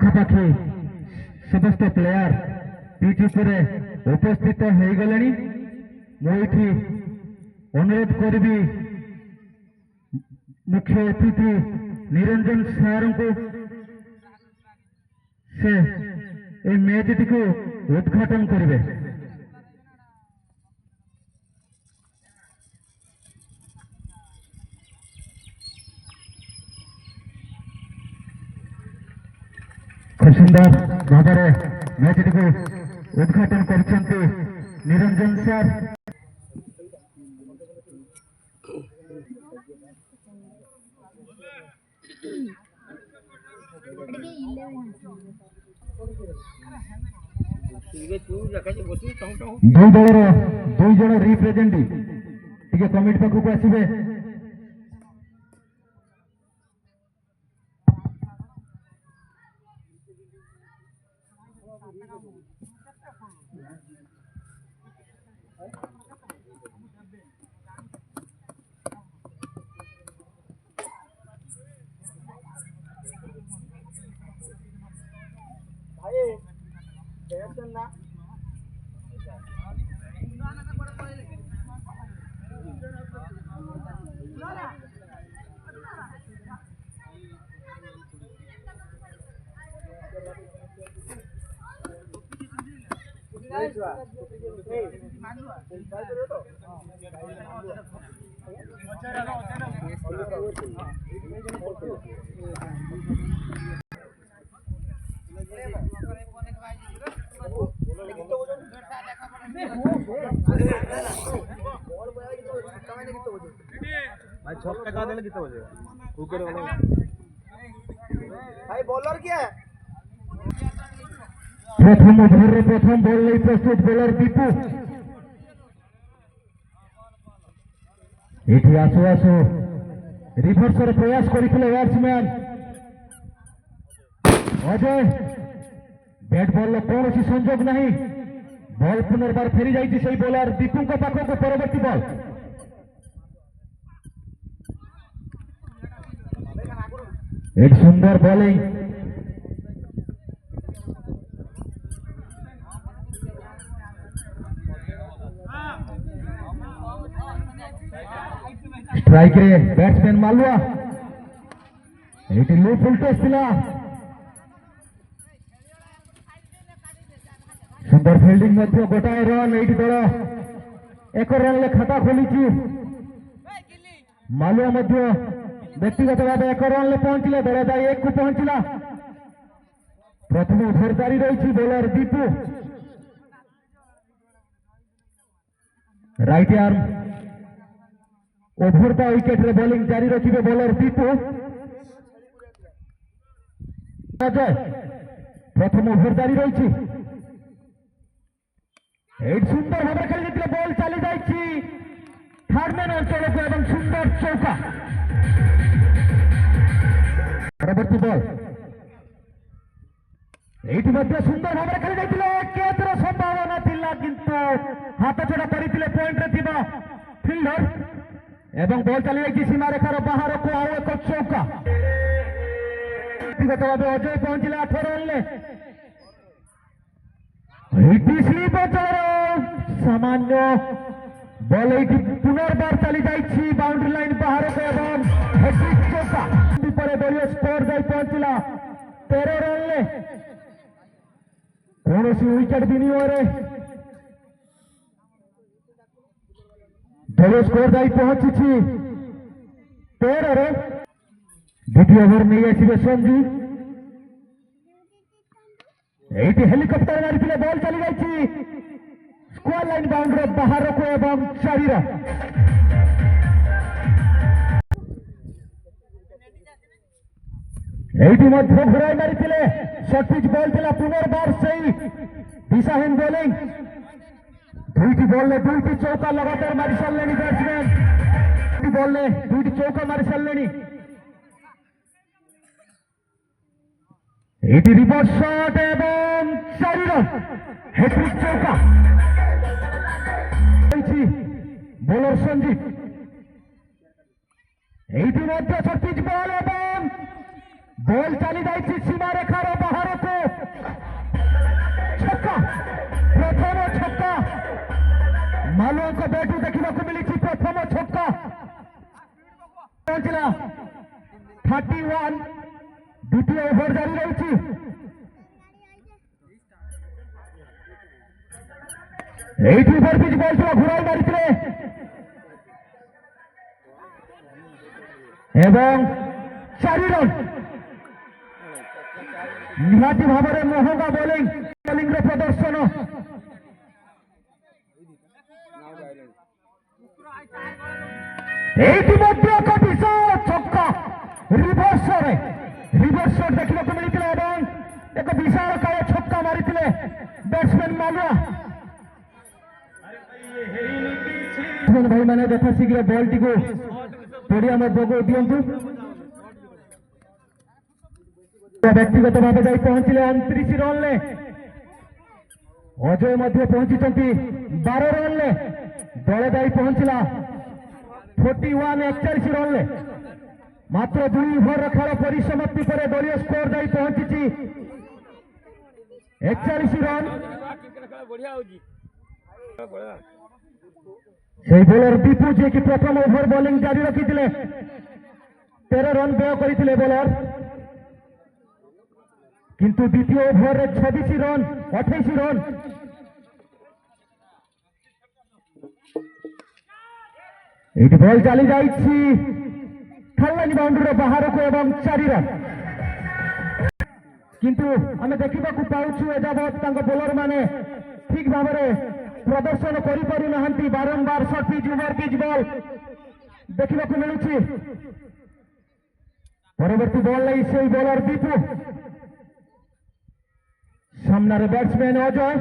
পাখাপাখি সমস্ত player pitch উপরে উপস্থিত হয়ে গেলেনি। ମୁଁ ଏଠି ଅନୁରୋଧ କରିବି ମୁଖ୍ୟ ଅତିଥି ନିରଞ୍ଜନ ସାରଙ୍କୁ ସେ এই ମ୍ୟାଚଟିକୁ ଉଦ୍ଘାଟନ କରିବେ। খুব সুন্দর ভাবে ম্যাচটিକୁ উদ্ঘাটন କରିଛନ୍ତି নিরঞ্জন স্যার। ଦୁଇ ଦଳର ଦୁଇ ଜଣ ରିପ୍ରେଜେଣ୍ଟିଭ ଟିକେ କମିଟି ପାଖକୁ ଆସିବେ। भाई छक्का का देले कितना बजेगा विकेट वाला भाई बॉलर क्या है प्रथम ओवर प्रथम बॉल नहीं प्रस्तुत बॉलर दीपू एठी आसु आसु रिभर्सर प्रयास करथिले बैट्समैन अजय बैट बॉल कौन सी संजोग नहीं बॉल पुनर्बार फेरी जाइए से बॉलर दीपू पाखक परवर्ती बॉल एक सुंदर बॉलिंग स्ट्राइक रे बैट्समैन मालुआ ये लो फुल टॉस थिला सुंदर फील्डिंग मध्य गोटाए रन ये दल एक रन ले खाता खोली मालुआ मध्य व्यक्तिगत भाव एक रन ले पहुंचले दल एक को पहुंचला प्रथम ओवर जारी रही bowler Deepu right arm over the wicket रे बॉलिंग जारी रखिबे बॉलर दीपू अजय प्रथम ओवर जारी रही सुंदर भाव खेली बॉल चली जाइए थार्डमैन अंचल को एवं सुंदर चौका परवर्ती बॉल ये सुंदर भाव खेली कैचर संभावना थिला किंतु हाथ छड़ा पड़ी पॉइंट रे थिबा फील्डर एवं बॉल चली जाइए सीमा रेखार बाहर को आउ एक चौका व्यक्तिगत भाव अजय पहुंचले 8 रन ले स्लीप सामान्य बॉल ये पुनर्बार चली जाइए बाउंड्री लाइन बाहर को एवं हैट्रिक चौका पर दलीय स्कोर जाई पहुंचला 13 रन ले कौन सी विकेट विनियोग दलीय स्कोर जाई पहुंची 13 रन द्वितीय ओवर नहीं आसवे संजू ये हेलिकप्टर मारी बॉल चली जाइए स्क्वायर लाइन बाउंड्री बाहर को एवं 4 रन ये घुराई मारी शॉर्ट पिच बॉल थिला पुनर्बार से दिशाहीन बॉलिंग दुईटी बॉल ने दुईटी चौका लगातार मारी सारे बैट्समैन बॉल ने दुईटी चौका मारी सारे ये रिवर्स शॉट एवं 4 रन हैट्रिक चौका बॉलर संजीव ये शॉर्ट पिच बॉल एवं बॉल चली जाइए सीमा रेखार बाहर ମାଲୁଆଙ୍କ ବ୍ୟାଟରୁ ଦେଖିବାକୁ ମିଳିଛି ପ୍ରଥମ ଛକା ପହଞ୍ଚିଲା 31। ଦ୍ୱିତୀୟ ଓଭର ଜାରି ରହିଛି। এইটি ওভার পিচ বল ছিল ঘুরাই মারিଥିଲେ এবং 4 ରନ୍। ନିହାତି ଭାବରେ ମହଙ୍ଗା ବୋଲିଂର ପ୍ରଦର୍ଶନ। এইটি ମଧ୍ୟ ଏକ ବିଶାଳ ଛକା ରିଭର୍ସ ସଟ୍ ଦେଖିବାକୁ ମିଳିଥିଲା ଏବଂ ଏକ ବିଶାଳ କାୟ ଛକା ମାରିଥିଲେ ବ୍ୟାଟ୍ସମ୍ୟାନ୍ ମାଲୁଆ। ଭାଇ ମାନେ ଯଥା ଶୀଘ୍ର ବଲଟିକୁ ପଡ଼ିଆ ମଧ୍ୟକୁ ଦିଅନ୍ତୁ। ବ୍ୟକ୍ତିଗତ ଭାବେ ଯାଇ ପହଞ୍ଚିଲେ 29 ରନ୍ରେ। ଅଜୟ ମଧ୍ୟ ପହଞ୍ଚିଛନ୍ତି 12 ରନ୍ରେ। ଦଳ ଯାଇ ପହଞ୍ଚିଲା 41 ରନ୍ରେ। ମାତ୍ର 2 ଓଭରର ଖେଳ ପରିସମାପ୍ତି ପରେ ଦଳୀୟ ସ୍କୋର ଯାଇ ପହଞ୍ଚିଛି 41 ରନ୍। সেই ବୋଲର ଦୀପୁ ଯିଏକି ପ୍ରଥମ ଓଭର ବୋଲିଂ ଜାରି ରଖିଥିଲେ 13 ରନ୍ ବ୍ୟୟ କରିଥିଲେ ବୋଲର, କିନ୍ତୁ ଦ୍ୱିତୀୟ ଓଭରରେ 26 ରନ୍ 28 ରନ୍। ଏଇଠି ବଲ୍ ଚାଲି ଯାଇଛି ଖାଲାନି ବାଉଣ୍ଡ୍ରିର ବାହାରକୁ ଏବଂ 4 ରନ୍। କିନ୍ତୁ ଆମେ ଦେଖିବାକୁ ପାଉଛୁ ଏଯାବତ୍ ତାଙ୍କ ବୋଲର ମାନେ ଠିକ୍ ଭାବରେ ପ୍ରଦର୍ଶନ କରିପାରୁନାହାନ୍ତି। ବାରମ୍ବାର short pitch over pitch ball ଦେଖିବାକୁ ମିଳୁଛି। ପରବର୍ତ୍ତୀ ବଲ୍ ନେଇ ସେଇ ବୋଲର ଦୀପୁ, ସାମ୍ନାରେ ବ୍ୟାଟ୍ସମ୍ୟାନ୍ ଅଜୟ।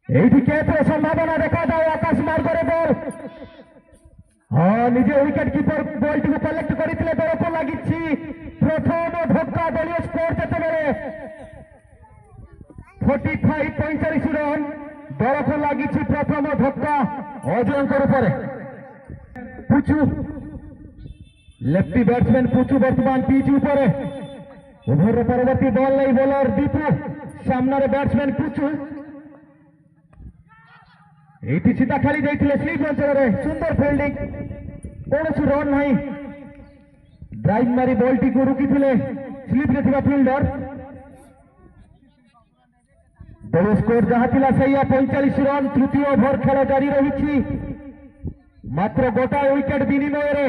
এইটি ক্যাচের সম্ভাবনা দেখা যায়। আকাশ মার্গরে বল, নিজে উইকেট কিপর বলটিকে কলেক্ট করেছিল। দলকে লাগিছি প্রথম ধক্কা। দলীয় স্কোর যেতবে 45 রন। দলকে লাগিছি প্রথম ধক্কা অজয়ঙ্কর উপরে। পুচু লেফটি ব্যাটসম্যান পুচু বর্তমান পিচ উপরে। ওভার পরবর্তী বল নেই বোলর দীপু, সামনে ব্যাটসম্যান পুচু। এইটি সিধা খেলি যাইଥିଲେ স্লিপ অঞ্চଳରେ। সুন্দর ফিল্ডিং, কୌଣସି ରନ୍ ନାହିଁ। ଡ୍ରାଇଭ୍ ମାରି ବଲଟିକୁ ରୋକିଥିଲେ ସ୍ଲିପ୍ରେ ଥିବା ଫିଲ୍ଡର। ଦଳ ସ୍କୋର ଯାହା ଥିଲା ସେଇଆ 45 ରନ୍। ତୃତୀୟ ଓଭର ଖେଳ ଜାରି ରହିଛି ମାତ୍ର ଗୋଟାଏ ୱିକେଟ ବିନିମୟରେ।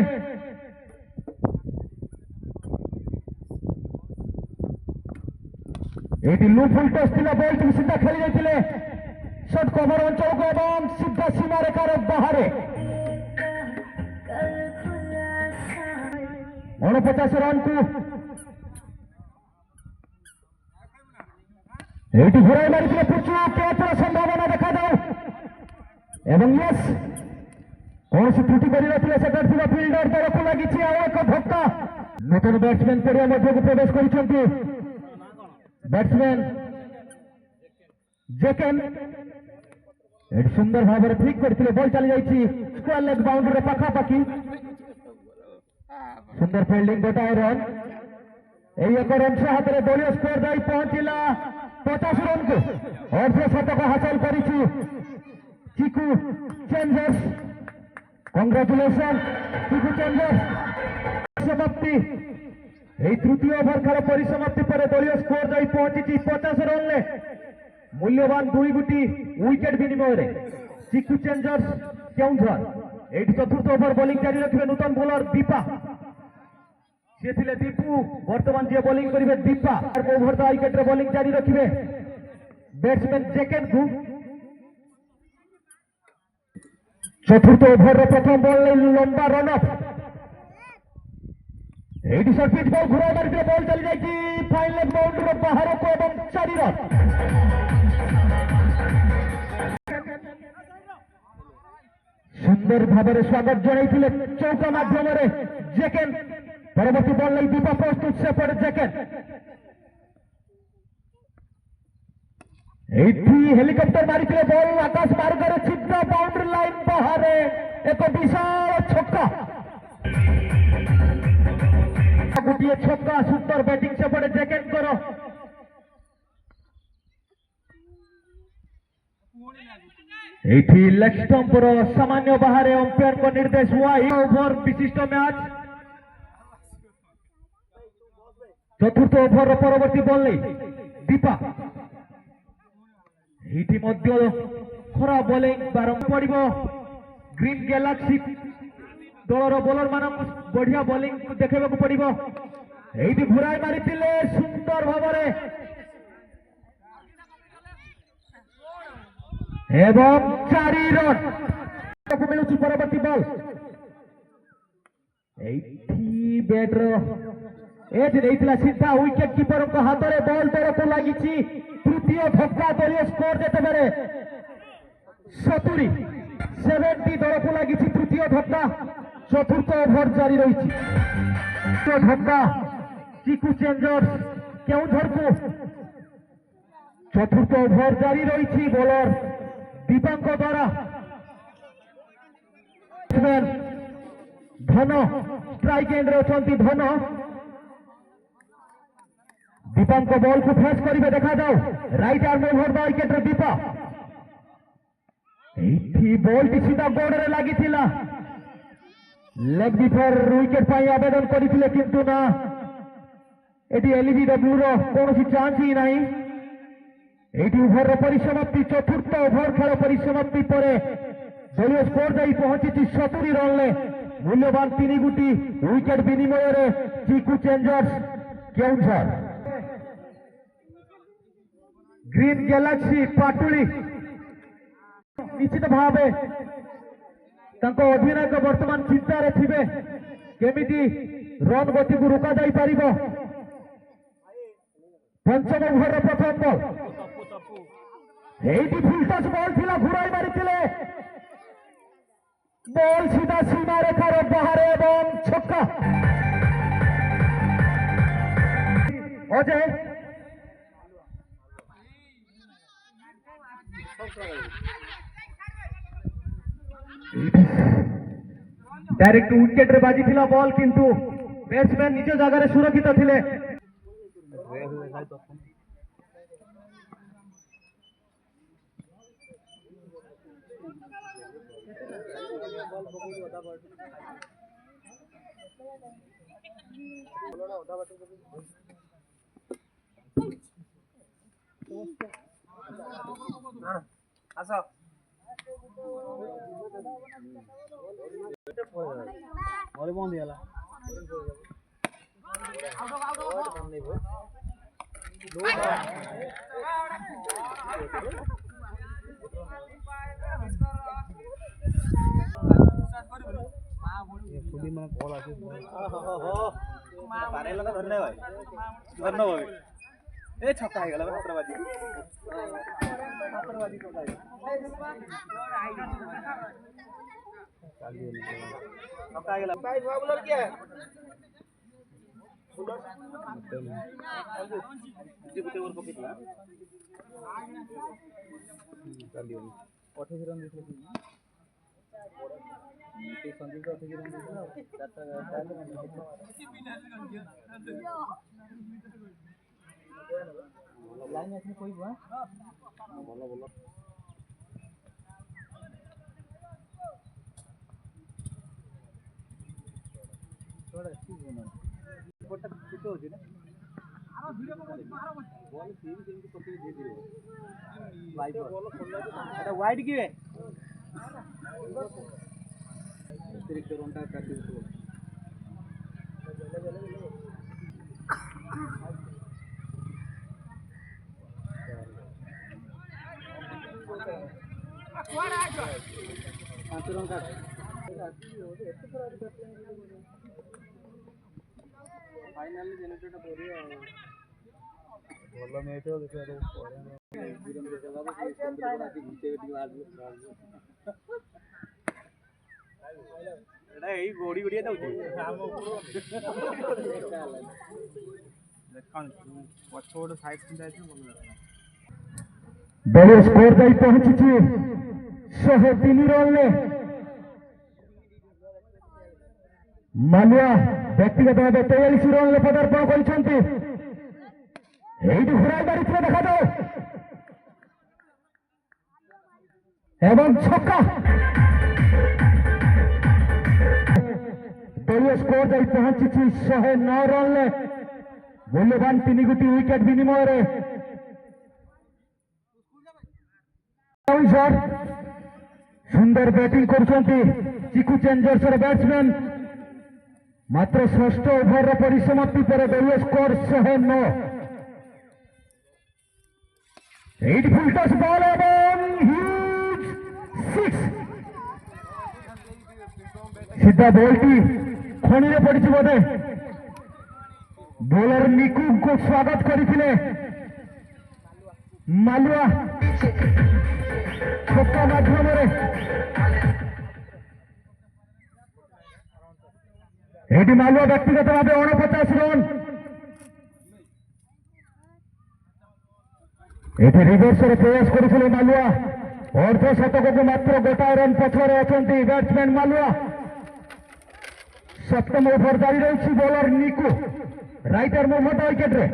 এইটি লু ফুল টସ୍ ଥିଲା। ବଲଟିକୁ ସିଧା ଖେଳି ଯାଇଥିଲେ শর্ট কভার অঞ্চলକୁ এবং সিধা সীমারেখার বাহারে। 49 রানକୁ এইটি ঘুরাই মারিଥିଲେ পুচু। ক্যাচର সম্ভাবনা ଦେଖାଯାଉ ଏବଂ ୟେସ୍, କୌଣସି ତ୍ରୁଟି କରିନଥିଲେ ସେଠାରେ ଥିବା ଫିଲ୍ଡର। ଦଳକୁ ଲାଗିଛି ଆଉ ଏକ ଧକ୍କା। ନୂତନ ବ୍ୟାଟ୍ସମ୍ୟାନ୍ ପଡ଼ିଆ ମଧ୍ୟକୁ ପ୍ରବେଶ କରିଛନ୍ତି। ବ୍ୟାଟ୍ସମ୍ୟାନ୍ ଜେକେନ୍ ଏଠି ସୁନ୍ଦର ଭାବରେ ଫ୍ଲିକ୍ କରିଥିଲେ। ବଲ୍ ଚାଲି ଯାଇଛି ସ୍କୋୟାର ଲେଗ୍ ବାଉଣ୍ଡ୍ରିର ପାଖାପାଖି। ସୁନ୍ଦର ଫିଲ୍ଡିଂ, ଗୋଟାଏ ରନ୍। এই ଏକ ରନ୍ ହାତରେ ଦଳୀୟ ସ୍କୋର ଯାଇ ପହଞ୍ଚିଲା 50 ରନ୍କୁ। ଅର୍ଦ୍ଧ ଶତକ ହାସଲ କରିଛି ଚିକୁ ଚେଞ୍ଜର୍ସ। କଂଗ୍ରାଚୁଲେସନ୍ ଚିକୁ ଚେଞ୍ଜର୍ସ। ସମାପ୍ତି। এই তৃতীয় ওভার খেলা পরিসমাপ্তি পরে দলীয় স্কোর যাই পৌঁছিছি 50 রনে। মূল্যবান 2 গুটি উইকেট বিনিময়ে চিকু চেঞ্জর্স কেউঝর। এইটি চতুর্থ ওভার বোলিং জারি রাখবে নূতন বোলর দীপা। সে ଥିଲେ দীপু, বর্তমান যে বোলিং করবে দীপা। ওভার দা উইকেটরে বোলিং জারি রাখবে ব্যাটসম্যান জেকেন কু। চতুর্থ ওভার প্রথম বল লম্বা রন অফ। এইটি শর্ট পিচ বল ঘুরাই মারিছিল। বল চালি যাইছি ফাইন লেগ বাউন্ডারি বাহারକୁ এবং 4 রন। সুন্দর ভাবে স্বাগত জানাইছিলে চৌকা মাধ্যমে জেকেন। পরবর্তী বল নেই দীপা প্রস্তুত। সেপটে জেকেন। এইটি হেলিকপ্টার মারিছিলে। বল আকাশ মার্গরে ছিদ্র বাউন্ডারি লাইন বাহারে। এক বিশাল ছক্কা। গোটিয়ে ছক্কা। সুন্দর ব্যাটিং সেপটে জেকেন কর। ଏଇଠି ଲେଗ୍ ଷ୍ଟମ୍ପର ସାମାନ୍ୟ ବାହାରେ ଅମ୍ପାୟାରଙ୍କ ନିର୍ଦ୍ଦେଶ ୱାଇଡ୍ ଓଭର ବିଶିଷ୍ଟ ମ୍ୟାଚ୍। ଚତୁର୍ଥ ଓଭରର ପରବର୍ତ୍ତୀ ବଲ୍ ନେଇ ଦୀପା ଏଇଠି ମଧ୍ୟ ଖରାପ ବୋଲିଂ ବାରମ୍ବାର ପଡ଼ିବ। ଗ୍ରୀନ୍ ଗ୍ୟାଲାକ୍ସି ଦଳର ବୋଲର ମାନଙ୍କୁ ବଢିଆ ବୋଲିଂ ଦେଖେଇବାକୁ ପଡିବ। ଏଇଠି ଘୁରାଇ ମାରିଥିଲେ ସୁନ୍ଦର ଭାବରେ ଏବଂ 4 ରନ୍ ମିଳୁଛି। ପରବର୍ତ୍ତୀ ବଲ୍ ଏଇଠି ବ୍ୟାଟର ଏଜ୍ ନେଇଥିଲା ସିଧା ୱିକେଟ କିପରଙ୍କ ହାତରେ ବଲ୍ ତଳକୁ ଲାଗିଛି। ତୃତୀୟ ଧକ୍କା ଦଳୀୟ ସ୍କୋର ଯେତେବେଳେ 70 ଦଳକୁ ଲାଗିଛି ତୃତୀୟ ଧକ୍କା। ଚତୁର୍ଥ ଓଭର ଜାରି ରହିଛି। ଧକ୍କା ଚିକୁ ଚେଞ୍ଜର୍ସ କେଉଁଝରକୁ। ଚତୁର୍ଥ ଓଭର ଜାରି ରହିଛି। ବୋଲର ଦୀପାଙ୍କ ଦ୍ୱାରା ଧନ ଷ୍ଟ୍ରାଇକ୍ ଏଣ୍ଡରେ ଅଛନ୍ତି। ଧନ ଦୀପାଙ୍କ ବଲକୁ ଫେସ୍ କରିବେ ଦେଖାଯାଉ। ରାଇଟ୍ ଆର୍ମ ଓଭର ବା ୱିକେଟରେ ଦୀପା। ଏଇଠି ବଲଟି ସିଧା ଗୋଡରେ ଲାଗିଥିଲା। ଲେଗ୍ ବିଫୋର ୱିକେଟ ପାଇଁ ଆବେଦନ କରିଥିଲେ କିନ୍ତୁ ନା, ଏଠି ଏଲବିଡବ୍ଲ୍ୟୁ ର କୌଣସି ଚାନ୍ସ ହିଁ ନାହିଁ। ଏଇଠି ଓଭରର ପରିସମାପ୍ତି। ଚତୁର୍ଥ ଓଭର ଖେଳ ପରିସମାପ୍ତି ପରେ ଦଳୀୟ ସ୍କୋର ଯାଇ ପହଞ୍ଚିଛି 70 ରନରେ। ମୂଲ୍ୟବାନ 3 ଗୋଟି ୱିକେଟ ବିନିମୟରେ ଚିକୁ changers Keonjhar. Green galaxy Patuli ନିଶ୍ଚିତ ଭାବେ ତାଙ୍କ ଅଧିନାୟକ ବର୍ତ୍ତମାନ ଚିନ୍ତାରେ ଥିବେ କେମିତି ରନ୍ ଗତିକୁ ରୋକାଯାଇ ପାରିବ। ପଞ୍ଚମ ଓଭରର ପ୍ରଥମ ବଲ୍ ଏଇଠି ଫୁଲଟସ୍ ବଲ୍ ଥିଲା। ଘୁରାଇ ମାରିଥିଲେ ବଲ୍ ସିଧା ସୀମା ରେଖାର ବାହାରେ ଏବଂ ଛକା। ଅଜୟ डायरेक्ट विकेट रे बाजिथिला बॉल किंतु बैट्समैन निज जगह सुरक्षित थिले। आसा और बंद दियाला खुदी में कॉल आके पारेला तो धन्यवाद धन्यवाद। ए छक्का हो गला छत्रबाजी छत्रबाजी को लाइ छक्का हो गला भाई नया बॉलर क्या है बॉलर जी बुते ओवर पकितला चलियो 28 रन दिसले ते संदीप 28 रन दिसला चारटा लाइन में कोई हुआ बोलो बोलो थोड़ा ठीक है ना फोटो छूटो हो ना आरो वीडियो को बॉल सीन केमती पति दे दियो लाइव बॉल खोलला एटा वाइड की है अतिरिक्त रनटा काट दियो पांच रन का फाइनल जनरेटर बोरी बोलो मैच हो देखो वीरम के जवाब के संदर्भ घिचे दी मार एटा एई गोडी गोडी दउची हम देखन पछोड साइड से जाय बोल दलीय स्कोर जाई पहुंची 103 रन ले मालुआ व्यक्तिगत भाव 43 रन ले पदार्पण करछंती। एइटी घुराई मारिथिले देखा जाओ এবং ছক্কা। দলীয় স্কোর যাই পৌঁছিছি 109 ରନ୍ରେ ମୂଲ୍ୟବାନ 3 ଗୋଟି ୱିକେଟ ବିନିମୟରେ। ସୁନ୍ଦର ବ୍ୟାଟିଂ କରୁଛନ୍ତି ଚିକୁ ଚେଞ୍ଜର୍ସର ବ୍ୟାଟ୍ସମ୍ୟାନ୍। ମାତ୍ର ଷଷ୍ଠ ଓଭରର ପରିସମାପ୍ତି ପରେ ଦଳୀୟ ସ୍କୋର 109। এইট ফুল টস বল এবং হিউজ সিক্স। সিধা বলটি খনিরে পড়িছি বোধে। বোলর নিকুকে স্বাগত করেছিলেন মালুয়া ছক্কা মাধ্যমে। এটি মালুয়া ব্যক্তিগতভাবে 49 রান। এটি রিভার্সের প্রয়াস করেছিলেন মালুয়া। অর্ধশতকକୁ মাত্র গোটাଏ ରନ୍ ପଛରେ ଅଛନ୍ତି ବ୍ୟାଟ୍ସମ୍ୟାନ୍ ମାଲୁଆ। ସପ୍ତମ ଓଭର ଜାରି ରହିଛି। Bowler Niku right arm movement ୱିକେଟରେ।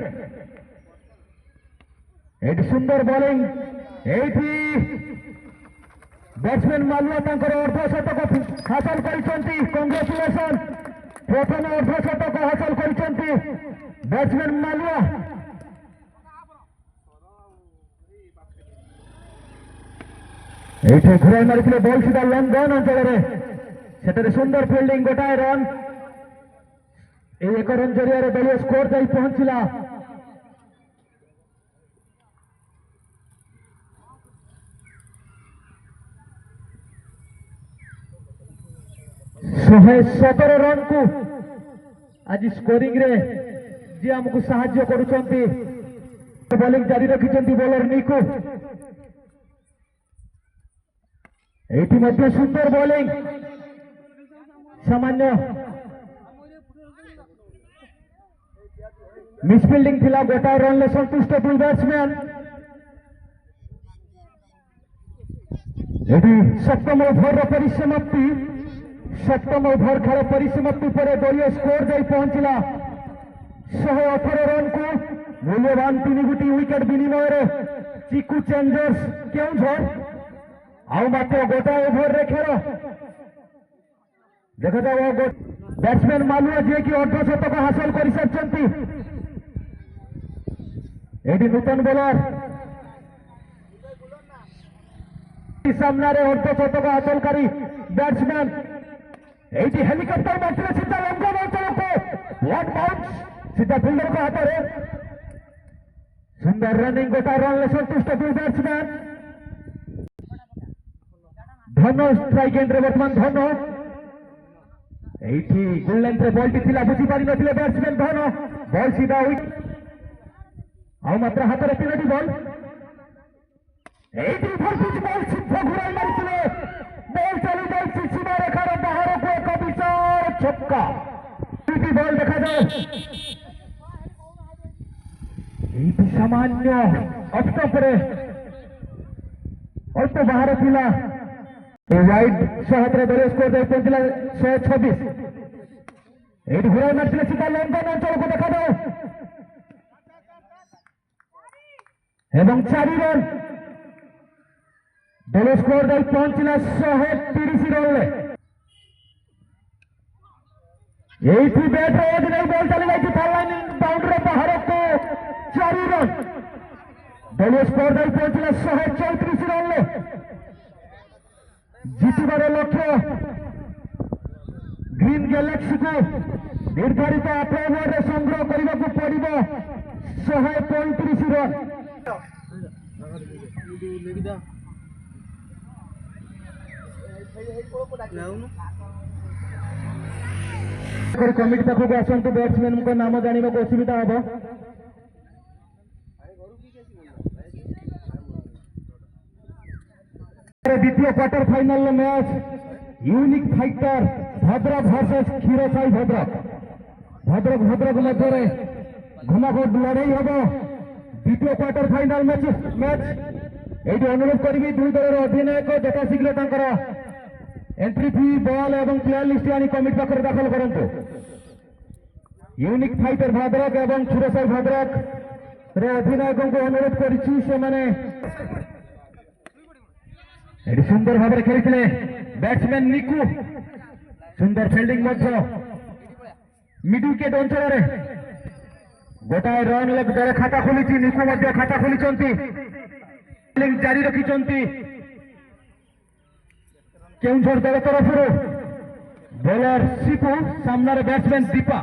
ଏଠି ସୁନ୍ଦର ବୋଲିଂ। ଏଇଠି ବ୍ୟାଟ୍ସମ୍ୟାନ୍ ମାଲୁଆ ତାଙ୍କର ଅର୍ଧଶତକ ହାସଲ କରିଛନ୍ତି। କଂଗ୍ରାଚୁଲେସନ। ପ୍ରଥମ ଅର୍ଧଶତକ ହାସଲ କରିଛନ୍ତି ବ୍ୟାଟ୍ସମ୍ୟାନ୍ ମାଲୁଆ। এইটা ঘুরাই মারিছিল বল সিধা লং গন অঞ্চলের। সেটারে সুন্দর ফিল্ডিং গোটাଏ ରନ୍। এই 1 ରନ୍ ଜରିଆରେ ଦଳୀୟ ସ୍କୋର ଯାଇ ପହଞ୍ଚିଲା 117 ରନ୍କୁ। ଆଜି ସ୍କୋରିଂରେ ଯିଏ ଆମକୁ ସାହାଯ୍ୟ କରୁଛନ୍ତି ବୋଲିଂ ଜାରି ରଖିଛନ୍ତି ବୋଲର ନିକୁ। এইটি মধ্যে সুন্দর বোলিং। সামান্য মিসফিল্ডিং ଥିଲା গোটাଏ ରନ୍ରେ ସନ୍ତୁଷ୍ଟ ଦୁଇ ବ୍ୟାଟ୍ସମ୍ୟାନ୍। ଏଠି ସପ୍ତମ ଓଭରର ପରିସମାପ୍ତି। ସପ୍ତମ ଓଭର ଖେଳ ପରିସମାପ୍ତି ପରେ ଦଳୀୟ ସ୍କୋର ଯାଇ ପହଞ୍ଚିଲା 118 ରନ୍କୁ। ମୂଲ୍ୟବାନ 3 ଗୋଟି ୱିକେଟ ବିନିମୟରେ ଚିକୁ ଚେଞ୍ଜର୍ସ କେଉଁଝର ଆଉ ମାତ୍ର ଗୋଟାଏ ଓଭରରେ ଖେଳ। ଦେଖାଯାଉ ବ୍ୟାଟ୍ସମ୍ୟାନ୍ ମାଲୁଆ ଯିଏକି ଅର୍ଦ୍ଧଶତକ ହାସଲ କରିସାରିଛନ୍ତି। ଏଠି ନୂତନ ବୋଲର ସାମ୍ନାରେ ଅର୍ଦ୍ଧଶତକ ହାସଲକାରୀ ବ୍ୟାଟ୍ସମ୍ୟାନ୍। এইটি হেলিকপ্টার মারছিল সিধা লঙ্ঘন অঞ্চলକୁ। ওয়াট বাউন্স সিধা ফিল্ডরଙ୍କ ହାତରେ। ସୁନ୍ଦର ରନିଂ ଗୋଟାଏ ରନ୍ରେ ସନ୍ତୁଷ୍ଟ ଦୁଇ ବ୍ୟାଟ୍ସମ୍ୟାନ୍। ধন স্ট্রাইক এন্ড্রে বর্তমান ধন। এইটি গোল লাইন্রে বলটি ଥିଲା বুঝিপারি নଥିଲେ ব্যাটসম্যান ধন। বল সিধা উইকেট ଆଉ ମାତ୍ର ହାତରେ 3ଟି ବଲ୍। এইটি ভরপুর বল সিদ্ধ ঘুরাই মারিଥିଲେ। বল চালি ଯାଇଛି ସୀମାରେଖାର ବାହାରକୁ। ଏକ ବିଶାଳ ଛକ୍କା। 2ଟି ବଲ୍ ଦେଖାଯାଏ। এইটি ସାମାନ୍ୟ ଅଫ୍ଟପରେ ଅଳ୍ପ ବାହାର ଥିଲା। ওয়াইড সহায়তায় দলীয় স্কোর যাই পৌঁছিলা 126। এইটি ঘুরাই মারছিলে সিধা লঙ্ঘন অঞ্চলକୁ দেখাଯାଉ এবং 4 ରନ୍। ଦଳୀୟ ସ୍କୋର ଯାଇ ପହଞ୍ଚିଲା 130 ରନ୍ରେ। এইটি ব্যাଟ୍ ଓଜ୍ ନେଇ ବଲ୍ ଚାଲି ଯାଇଛି ଥାର୍ଡ ଲାଇନ୍ ବାଉଣ୍ଡ୍ରିର ବାହାରକୁ। 4 ରନ୍। ଦଳୀୟ ସ୍କୋର ଯାଇ ପହଞ୍ଚିଲା 134 ରନ୍ରେ। ଜିତିବାର ଲକ୍ଷ୍ୟ ଗ୍ରୀନ ଗ୍ୟାଲେକ୍ସିକୁ ନିର୍ଦ୍ଧାରିତ 8 ଓଭରରେ ସଂଗ୍ରହ କରିବାକୁ ପଡ଼ିବ 135 ରନ୍। କମିଟି ପାଖକୁ ଆସନ୍ତୁ। ବ୍ୟାଟ୍ସମ୍ୟାନଙ୍କ ନାମ ଜାଣିବାକୁ ଅସୁବିଧା ହେବ। দ্বিতীয় quarter final match unique fighter Bhadrak versus Khirasai Bhadrak. Bhadrak মধ্যে ঘুমাঘট লড়াই হব দ্বিতীয় কোয়ার্টার ফাইনাল ম্যাচ। এইটি অনুরোধ করবি দুই দলের অধিনায়ক যথাশীঘ্র তাঁর এন্ট্রি ফি বল এবং প্লেয়ার লিস্ট আনি কমিটি পাখে দাখল করন্তু। ইউনিক ফাইটার ভদ্রক এবং ক্ষীরসাই ভদ্রক রে অধিনায়ক অনুরোধ করেছি সেমানে এটি সুন্দর ভাবে খেলিলে ব্যাটসম্যান নিকু সুন্দর ফিল্ডিং মধ্য মিড উইকেট অঞ্চଳରେ গোটাଏ ରନ୍ ଦଳେ ଖାତା ଖୋଲିଛି ନିକୁ ମଧ୍ୟ ଖାତା ଖୋଲିଛନ୍ତି ଫିଲ୍ଡିଂ ଜାରି ରଖିଛନ୍ତି କେଉଁଝର ଦଳ ତରଫରୁ ବୋଲର ଶିପୁ ସାମ୍ନାରେ ବ୍ୟାଟ୍ସମ୍ୟାନ ଦୀପା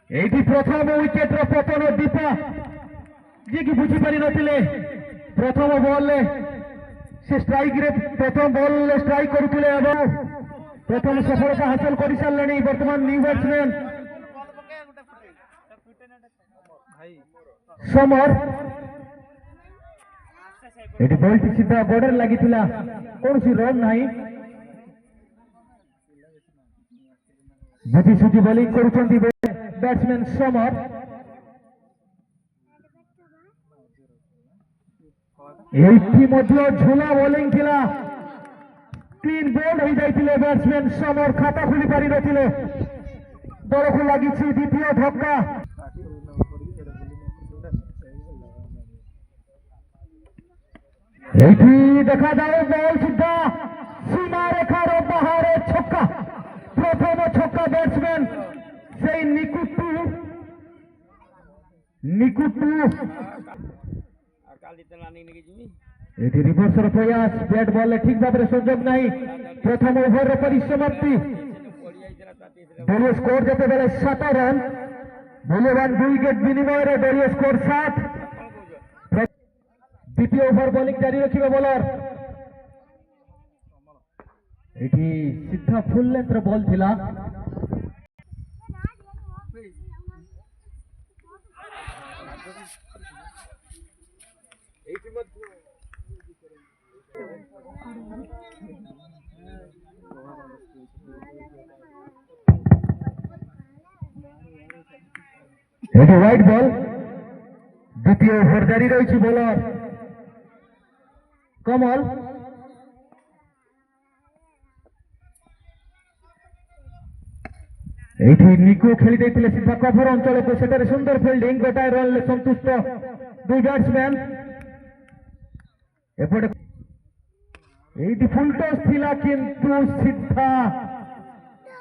এইটি প্রথম উইকেটর পতন দীপা ଯିଏକି ବୁଝିପାରି ନଥିଲେ ପ୍ରଥମ ବଲରେ ସେ ଷ୍ଟ୍ରାଇକରେ ପ୍ରଥମ ବଲରେ ଷ୍ଟ୍ରାଇକ କରୁଥିଲେ ଏବଂ ପ୍ରଥମ ସଫଳତା ହାସଲ କରିସାରିଲେଣି ବର୍ତ୍ତମାନ ନ୍ୟୁ ବ୍ୟାଟ୍ସମ୍ୟାନ ସମର ଏଠି ବଲଟି ସିଧା ବର୍ଡର ଲାଗିଥିଲା କୌଣସି ରନ୍ ନାହିଁ ବୁଝି ସୁଝି ବୋଲିଂ କରୁଛନ୍ତି ବ୍ୟାଟ୍ସମ୍ୟାନ ସମର এইটি মধ্যে ঝোলা বোলিং ଥିଲା ক্লিন বোল্ড হয়ে যাইଥିଲେ ব্যাটসম্যান সমর খাতা খুলি পারি নଥିଲେ দলକୁ লাগিଛି দ্বিতীয় ধক্কা এইটি দেখা যায় বল সিধা সীমা রেখার বাহারে ছক্কা প্রথম ছক্কা ব্যাটসম্যান সেই নিকুটু এটি রিভর্সর প্রয়াস ব্যাট বলে ঠিক ভাবে সুযোগ নাই প্রথম ওভারের পরিসমাপ্তি দলীয় স্কোর যেতেবেলে 7 রান মূল্যবান 2 উইকেট বিনিময়ে দলীয় স্কোর 7 দ্বিতীয় ওভার বোলিং জারি রাখিবে বোলার এটি সিধা ফুল লেন্থর বল ଥିଲା এটি হোয়াইট বল দ্বিতীয় ওভার জারি রয়েছে বোলার কমল এইটি নিকু খেলি ଦେଇଥିଲେ ସିଧା କଭର ଅଞ୍ଚଳକୁ ସେଠାରେ ସୁନ୍ଦର ଫିଲ୍ଡିଂ ଗୋଟାଏ ରନରେ ସନ୍ତୁଷ୍ଟ ଦୁଇ ବ୍ୟାଟ୍ସମ୍ୟାନ ଏପଟେ এইটি ফুল ଟସ୍ ଥିଲା କିନ୍ତୁ ସିଧା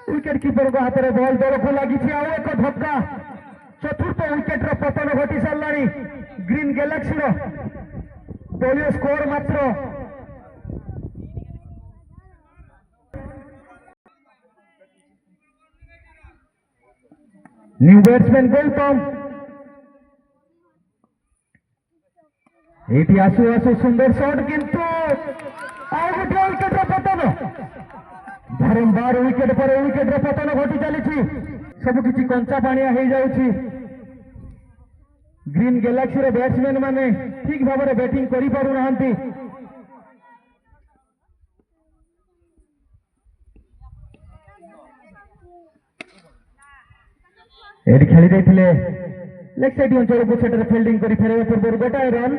ୱିକେଟ କିପରଙ୍କ ହାତରେ ବଲ ଦଳକୁ ଲାଗିଛି ଆଉ ଏକ ଧକ୍କା ଚତୁର୍ଥ ୱିକେଟର ପତନ ଘଟି ସାରିଲାଣି ଗ୍ରୀନ ଗ୍ୟାଲାକ୍ସିର ଦଳୀୟ ସ୍କୋର ମାତ୍ର न्यू बैट्समैन गौतम एटी आसु आसु सुंदर शॉट किंतु आउ गोटे विकेट पतन बारंबार विकेट पर विकेट पतन घटी चली सबकि कंचा पाणिया हो जाऊँगी ग्रीन गैलेक्सी बैट्समैन माने ठीक भाव में बैटिंग कर पारु नाहंती एटी खेली देथिले लेग साइड अंचल को सेटर फील्डिंग करी फेरे पूर्व गोटाए रन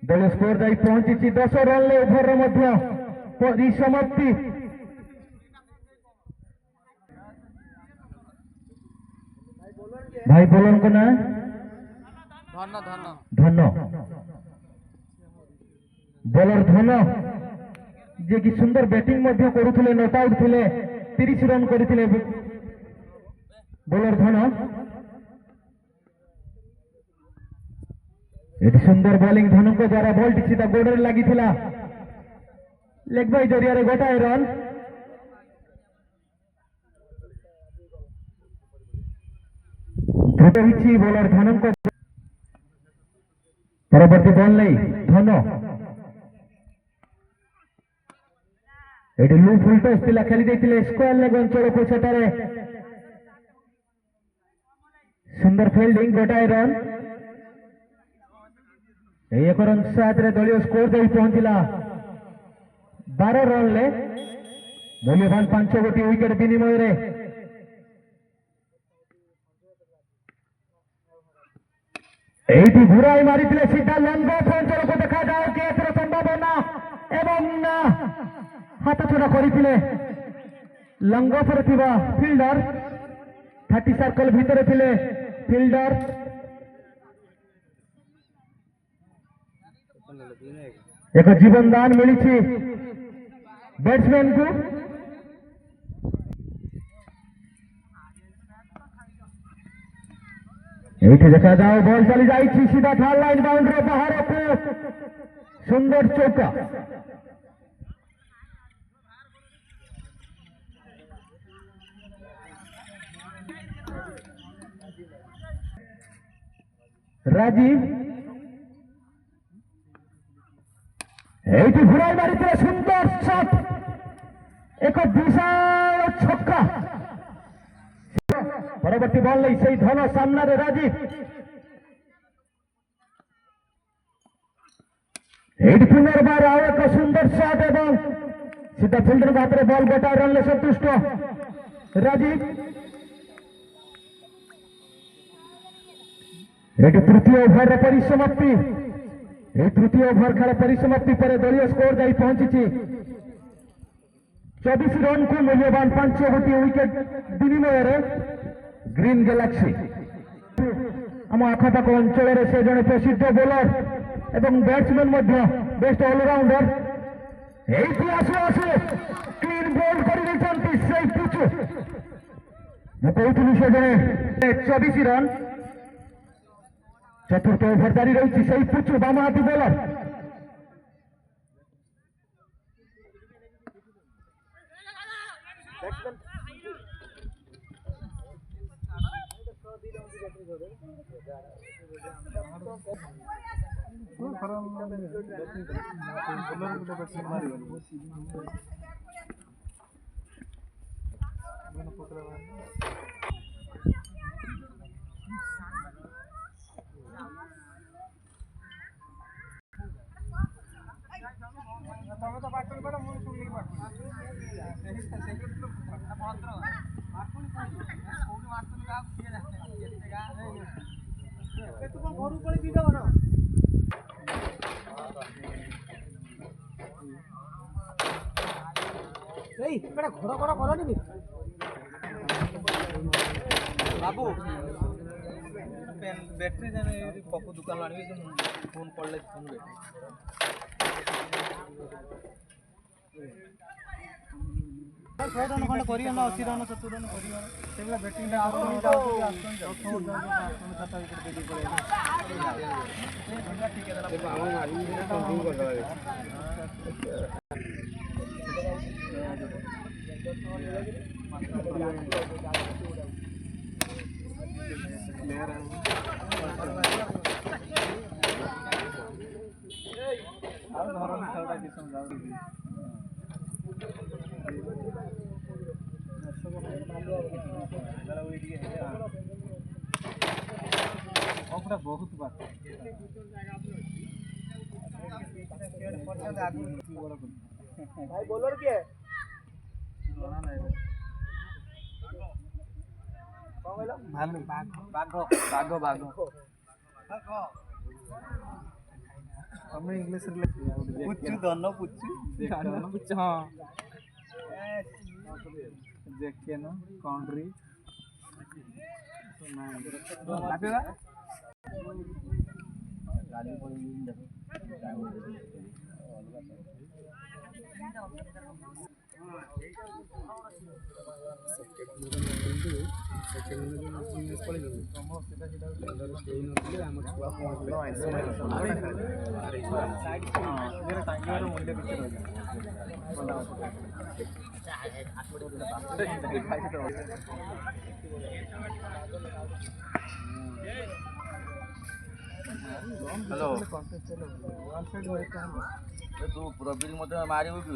दल स्कोर जाई पहुंची 10 रन ले ओभर मध्य परिसमाप्ति भाई बोलन को ना धन बॉलर धन जे कि सुंदर बैटिंग मध्य करुथिले नॉट आउट थिले 30 रन करिथिले बोलर धन एटी सुंदर बॉलिंग धन को द्वारा बॉल टी सीधा गोडर लगी लेग बाई जरिया गोटाए रन द्रुत होती बोलर धन को परवर्ती बॉल नहीं धन एटी लू फुल टॉस पिला खेली देथिले स्क्वायर लेग अंचल को सेटारे सुंदर फील्डिंग गोटाए रन एक रन साथ दलीय स्कोर दे पहुंचला 12 रन ले मूल्यवान 5 गोटी विकेट विनिमय रे एटी घुराई मारी सीधा लंब अंचल को देखा जाओ कि संभावना एवं हाथ छड़ा करते लंगफर फील्डर 30 सर्कल भितर थिले फिल्डर ଏକ ଜୀବନ ଦାନ ମିଳିଛି ବ୍ୟାଟ୍ସମ୍ୟାନକୁ। ଏଇଠି ଦେଖାଯାଉ ବଲ୍ ଚାଲି ଯାଇଛି ସିଧା ଥାର୍ଡ ଲାଇନ୍ ବାଉଣ୍ଡ୍ରି ବାହାରକୁ, ସୁନ୍ଦର ଚୌକା। ରାଜୀବ এইটি ঘুরাই মারিতে সুন্দর শট, এক বিশাল ছক্কা। পরবর্তী বল নেই সেই ধন সামনারে রাজীব, এইটি পুনর্বার আও এক সুন্দর শট এবং সিধা ফিল্ডর হাতে বল গোটায় রানলে সন্তুষ্ট রাজীব। এটি তৃতীয় ওভারের পরিসমাপ্তি। এই তৃতীয় ওভার খেলা পরিসমাপ্তি পরে দলীয় স্কোর যাই পৌঁছিছি 24 ରନ୍କୁ ମୂଲ୍ୟବାନ 5 ଗୋଟି ୱିକେଟ ବିନିମୟରେ ଗ୍ରୀନ ଗ୍ୟାଲାକ୍ସି। ଆମ ଆଖପାଖ ଅଞ୍ଚଳରେ ସେ ଜଣେ ପ୍ରସିଦ୍ଧ ବୋଲର ଏବଂ ବ୍ୟାଟ୍ସମ୍ୟାନ ମଧ୍ୟ, ବେଷ୍ଟ ଅଲରାଉଣ୍ଡର। এইটি আসু আসু ক্লিন ବୋଲ୍ଡ କରିଦେଇଛନ୍ତି ସେଇ ପିଚୁ। ମୁଁ କହୁଥିଲି ସେ ଜଣେ 24 ରନ୍। ଚତୁର୍ଥ ଓଭର ଜାରି ରହିଛି ସେଇ ପିଚୁ ବାମ ହାତୀ ବୋଲର। बाबू बैटरी जाने पप्पू दुकान आनी फोन पड़े फोन रन खंड कर 80 रन 70 रन कर बैटिंग बहुत बात भाई बोलर के भालू बाघ बाघ बाघ हमें इंग्लिश पुच्चू दोनों पुच्चू पुच्चू हाँ जेके नो काउंट्री लागेगा गाड़ी हेलो तू प्रवीण मत मारू कि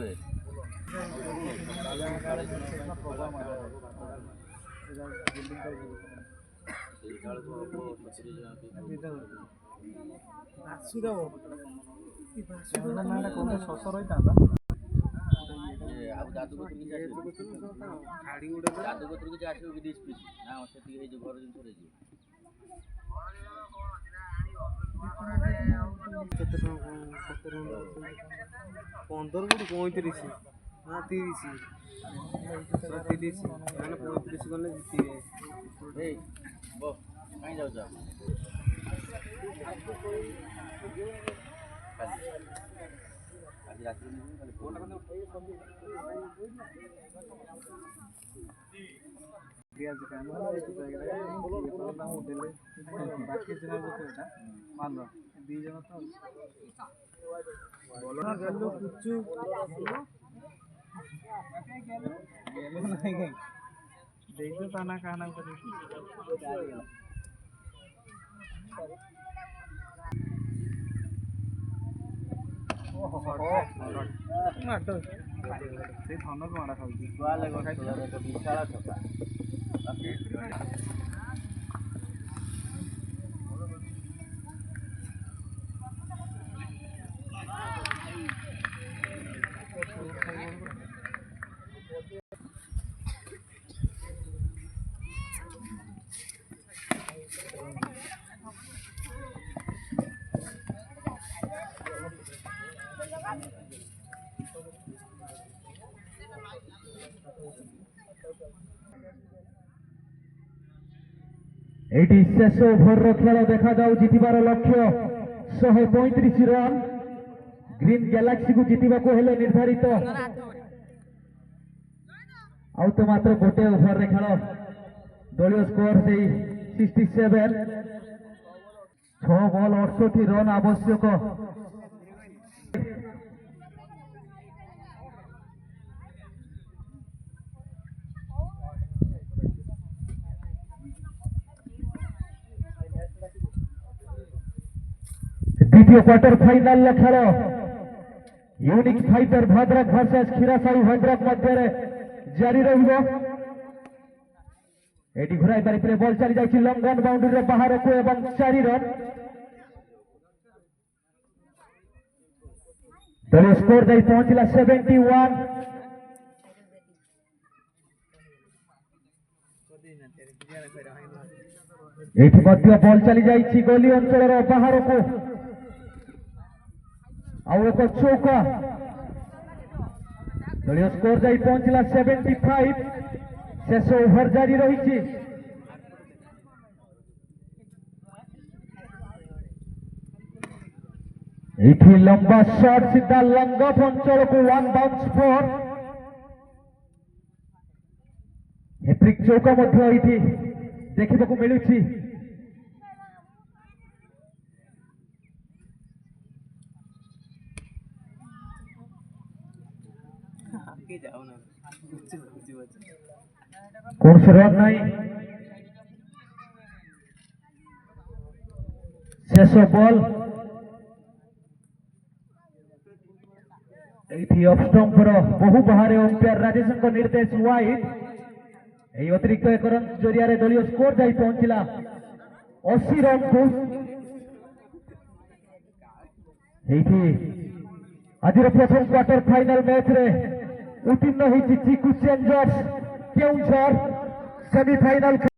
ଶସ ରହିଥାନ୍ତା ଯାଦୁଗୋତ୍ରୀ କିଛି ଆସିବ କି ଡିସ୍ ପିସ୍ ନା ସେତିକି ହେଇଯିବ ଘର ଜିନିଷ ହେଇଯିବ। କେତେ ଟଙ୍କା 15 କୋଟି 35 ନା 30 ମାନେ 35 ଗଲେ ଜିତିବେ। ଏଇ କାଇଁ ଯାଉଛ ଆଜି ରାତିରେ ନେବି କାଲି ଫୋନ୍ ପିଆଜ କାନ ଏଠି ଜାଗାରେ ତାଙ୍କୁ ଦେଲେ ବାକି ଦିନ ଯେତେଟା ମାନ ଦି ଜଣ ତ ଭଲ ଗଲୁ କୁଚୁ ଗେଲ ନାହିଁ କାଇଁ ଦେଇଛୁ ତାନା କାନା କରି ମାଡ ସେଇ ଧନକୁ ମାଡ଼ ଖାଉଛି ବିଶାଳ ଛକା ଏଇଠି ଶେଷ ଓଭରର ଖେଳ ଦେଖାଯାଉ ଜିତିବାର ଲକ୍ଷ୍ୟ 135 ରନ୍ ଗ୍ରୀନ ଗ୍ୟାଲାକ୍ସିକୁ ଜିତିବାକୁ ହେଲେ ନିର୍ଦ୍ଧାରିତ ଆଉ ତ ମାତ୍ର ଗୋଟେ ଓଭରରେ ଖେଳ ଦଳୀୟ ସ୍କୋର ସେଇ 67 6 ବଲ୍ 68 ରନ୍ ଆବଶ୍ୟକ द्वितीय क्वार्टर फाइनल खेल unique fighter Bhadrak versus Khirasai Bhadrak मध्य जारी रही घुराई पारि बल चली जाए लंगन बाउंड्री बाहर को 4 रन दलीय स्कोर जाई पहुंचला 71 बल चली जाए गोली अंचल बाहर को आउ एक चौका दलीय स्कोर जाई पहुंचला 75 शेष ओभर जारी रही लंबा शॉट सीधा लंगफ अंचल को 1 बाउंस फोर हैट्रिक चौका देखा मिलूँ कौन से रन नहीं शेष बॉल ऑफ स्टंपर बहु बाहर अंपायर राजेश निर्देश वाइड अतिरिक्त 1 रन जरिया दलीय स्कोर जाई पहुंचला 80 रन को आज प्रथम क्वार्टर फाइनल मैच रे उत्तीर्ण होती चिकू चेंजर्स केउंझर सेमीफाइनल